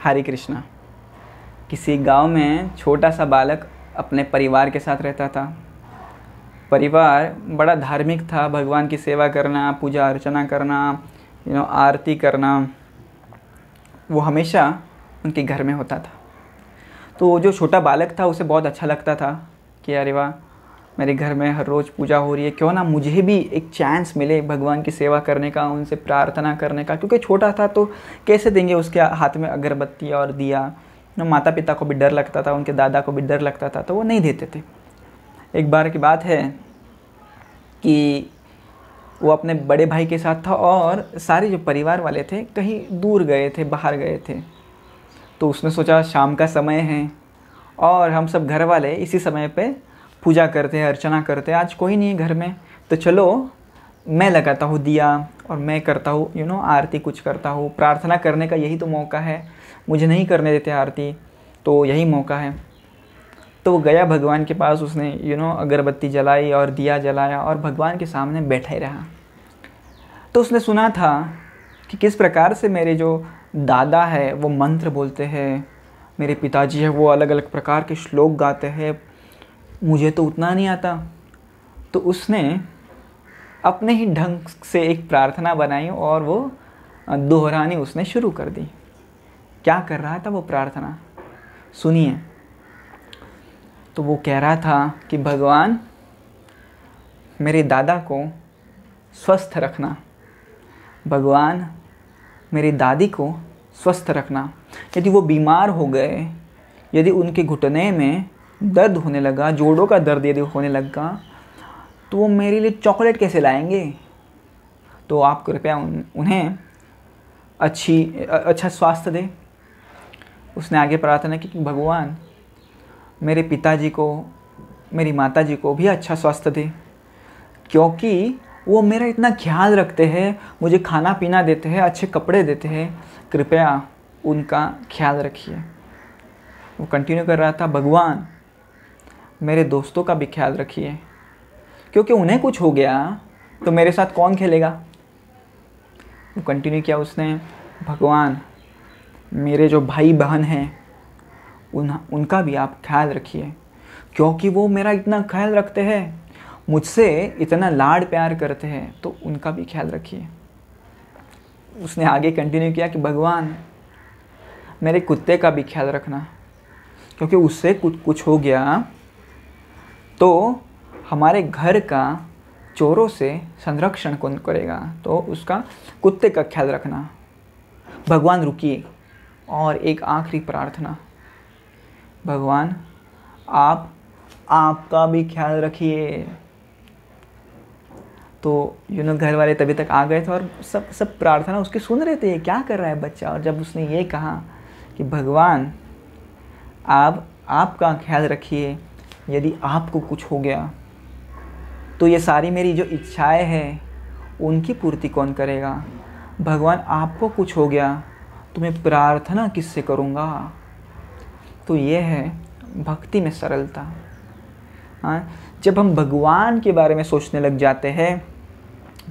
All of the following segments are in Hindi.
हरे कृष्णा। किसी गांव में छोटा सा बालक अपने परिवार के साथ रहता था। परिवार बड़ा धार्मिक था, भगवान की सेवा करना, पूजा अर्चना करना, आरती करना, वो हमेशा उनके घर में होता था। तो जो छोटा बालक था उसे बहुत अच्छा लगता था कि अरे वाह, मेरे घर में हर रोज़ पूजा हो रही है, क्यों ना मुझे भी एक चांस मिले भगवान की सेवा करने का, उनसे प्रार्थना करने का। क्योंकि छोटा था तो कैसे देंगे उसके हाथ में अगरबत्ती और दिया। माता पिता को भी डर लगता था, उनके दादा को भी डर लगता था, तो वो नहीं देते थे। एक बार की बात है कि वो अपने बड़े भाई के साथ था और सारे जो परिवार वाले थे कहीं दूर गए थे, बाहर गए थे। तो उसने सोचा शाम का समय है और हम सब घर वाले इसी समय पे पूजा करते हैं, अर्चना करते हैं, आज कोई नहीं है घर में, तो चलो मैं लगाता हूँ दिया और मैं करता हूँ आरती, कुछ करता हूँ। प्रार्थना करने का यही तो मौका है, मुझे नहीं करने देते आरती, तो यही मौका है। तो वो गया भगवान के पास, उसने अगरबत्ती जलाई और दिया जलाया और भगवान के सामने बैठा ही रहा। तो उसने सुना था कि किस प्रकार से मेरे जो दादा है वो मंत्र बोलते हैं, मेरे पिताजी है वो अलग अलग प्रकार के श्लोक गाते हैं, मुझे तो उतना नहीं आता। तो उसने अपने ही ढंग से एक प्रार्थना बनाई और वो दोहरानी उसने शुरू कर दी। क्या कर रहा था वो प्रार्थना, सुनिए। तो वो कह रहा था कि भगवान मेरे दादा को स्वस्थ रखना, भगवान मेरी दादी को स्वस्थ रखना। यदि वो बीमार हो गए, यदि उनके घुटने में दर्द होने लगा, जोड़ों का दर्द यदि होने लगा, तो वो मेरे लिए चॉकलेट कैसे लाएंगे। तो आप कृपया उन्हें अच्छा स्वास्थ्य दे। उसने आगे प्रार्थना की कि भगवान मेरे पिताजी को, मेरी माताजी को भी अच्छा स्वास्थ्य दे, क्योंकि वो मेरा इतना ख्याल रखते हैं, मुझे खाना पीना देते हैं, अच्छे कपड़े देते हैं, कृपया उनका ख्याल रखिए। वो कंटिन्यू कर रहा था, भगवान मेरे दोस्तों का भी ख्याल रखिए, क्योंकि उन्हें कुछ हो गया तो मेरे साथ कौन खेलेगा। वो कंटिन्यू किया उसने, भगवान मेरे जो भाई बहन हैं उनका भी आप ख्याल रखिए, क्योंकि वो मेरा इतना ख्याल रखते हैं, मुझसे इतना लाड प्यार करते हैं, तो उनका भी ख्याल रखिए। उसने आगे कंटिन्यू किया कि भगवान मेरे कुत्ते का भी ख्याल रखना, क्योंकि उससे कुछ हो गया तो हमारे घर का चोरों से संरक्षण कौन करेगा, तो उसका कुत्ते का ख्याल रखना। भगवान रुकिए, और एक आखिरी प्रार्थना, भगवान आपका भी ख्याल रखिए। तो घर वाले तभी तक आ गए थे और सब प्रार्थना उसकी सुन रहे थे, क्या कर रहा है बच्चा। और जब उसने ये कहा कि भगवान आप आपका ख्याल रखिए, यदि आपको कुछ हो गया तो ये सारी मेरी जो इच्छाएं हैं उनकी पूर्ति कौन करेगा। भगवान आपको कुछ हो गया तो मैं प्रार्थना किससे करूँगा। तो ये है भक्ति में सरलता। हाँ, जब हम भगवान के बारे में सोचने लग जाते हैं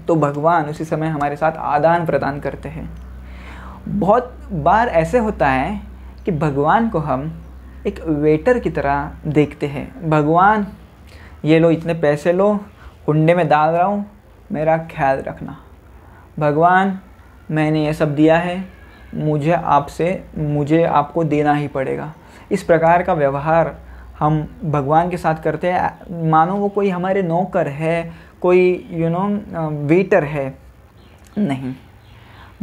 तो भगवान उसी समय हमारे साथ आदान प्रदान करते हैं। बहुत बार ऐसे होता है कि भगवान को हम एक वेटर की तरह देखते हैं। भगवान ये लो, इतने पैसे लो, हुंडे में डाल रहा हूँ, मेरा ख्याल रखना। भगवान मैंने ये सब दिया है, मुझे आपको देना ही पड़ेगा। इस प्रकार का व्यवहार हम भगवान के साथ करते हैं, मानो वो कोई हमारे नौकर है, कोई वेटर है। नहीं,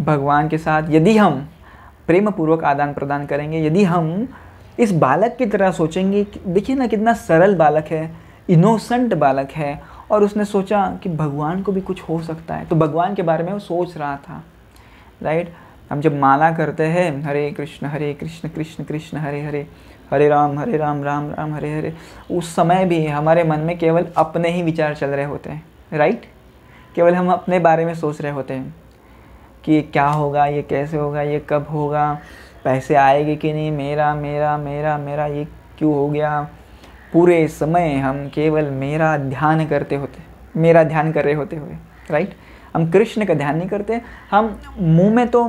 भगवान के साथ यदि हम प्रेम पूर्वक आदान प्रदान करेंगे, यदि हम इस बालक की तरह सोचेंगे, देखिए ना कितना सरल बालक है, इनोसेंट बालक है, और उसने सोचा कि भगवान को भी कुछ हो सकता है, तो भगवान के बारे में वो सोच रहा था। राइट, हम जब माला करते हैं हरे कृष्ण कृष्ण कृष्ण हरे हरे, हरे राम राम राम हरे हरे, उस समय भी हमारे मन में केवल अपने ही विचार चल रहे होते हैं। राइट, केवल हम अपने बारे में सोच रहे होते हैं कि ये क्या होगा, ये कैसे होगा, ये कब होगा, पैसे आएंगे कि नहीं, मेरा मेरा मेरा मेरा ये क्यों हो गया। पूरे समय हम केवल मेरा ध्यान कर रहे होते हुए। राइट, हम कृष्ण का ध्यान नहीं करते। हम मुंह में तो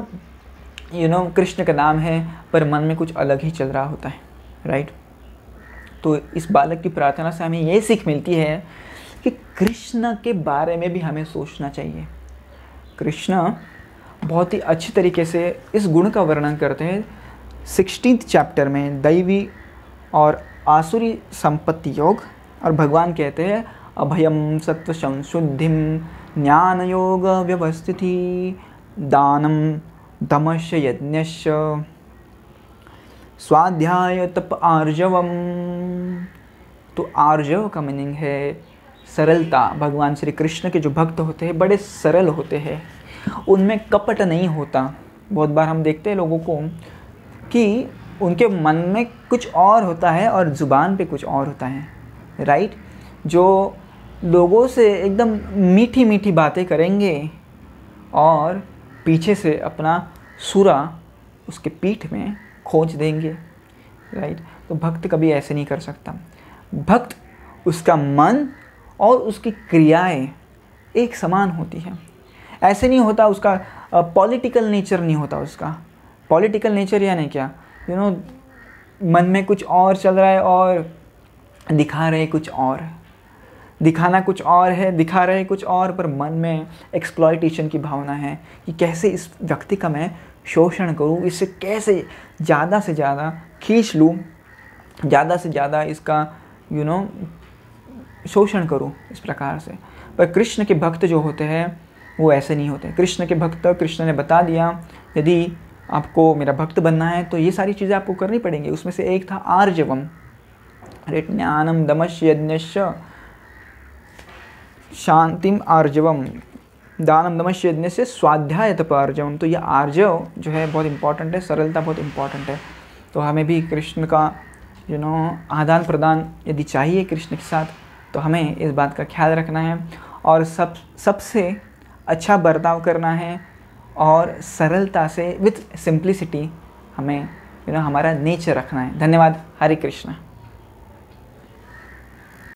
कृष्ण का नाम है पर मन में कुछ अलग ही चल रहा होता है, राइट। तो इस बालक की प्रार्थना से हमें ये सीख मिलती है कि कृष्ण के बारे में भी हमें सोचना चाहिए। कृष्ण बहुत ही अच्छी तरीके से इस गुण का वर्णन करते हैं 16th चैप्टर में, दैवी और आसुरी संपत्ति योग। और भगवान कहते हैं अभयम सत्व संशुद्धिम ज्ञान योग व्यवस्थिति दानम दमश्य यज्ञश्च स्वाध्याय तप आर्जवम। तो आर्जव का मीनिंग है सरलता। भगवान श्री कृष्ण के जो भक्त होते हैं बड़े सरल होते हैं, उनमें कपट नहीं होता। बहुत बार हम देखते हैं लोगों को कि उनके मन में कुछ और होता है और ज़ुबान पे कुछ और होता है, राइट। जो लोगों से एकदम मीठी मीठी बातें करेंगे और पीछे से अपना सुरा उसके पीठ में खोज देंगे, राइट। तो भक्त कभी ऐसे नहीं कर सकता। भक्त, उसका मन और उसकी क्रियाएं एक समान होती है। ऐसे नहीं होता, उसका पॉलिटिकल नेचर नहीं होता। उसका पॉलिटिकल नेचर यानी क्या, मन में कुछ और चल रहा है और दिखा रहे कुछ और, दिखाना कुछ और है, दिखा रहे कुछ और, पर मन में एक्सप्लॉयटेशन की भावना है कि कैसे इस व्यक्ति का मैं शोषण करूं, इससे कैसे ज़्यादा से ज़्यादा खींच लूं, ज़्यादा से ज़्यादा इसका शोषण करूं, इस प्रकार से। पर कृष्ण के भक्त जो होते हैं वो ऐसे नहीं होते। कृष्ण के भक्त, कृष्ण ने बता दिया यदि आपको मेरा भक्त बनना है तो ये सारी चीज़ें आपको करनी पड़ेंगी। उसमें से एक था आर्जवम, ज्ञानम दमश्य यज्ञश्च शांतिम आर्जवम दानम दमश्य यज्ञ से स्वाध्याय तप आर्जवम। तो ये आर्जव जो है बहुत इंपॉर्टेंट है, सरलता बहुत इंपॉर्टेंट है। तो हमें भी कृष्ण का आदान प्रदान यदि चाहिए कृष्ण के साथ, तो हमें इस बात का ख्याल रखना है और सबसे अच्छा बर्ताव करना है और सरलता से विथ सिंप्लिसिटी हमें हमारा नेचर रखना है। धन्यवाद। हरे कृष्ण।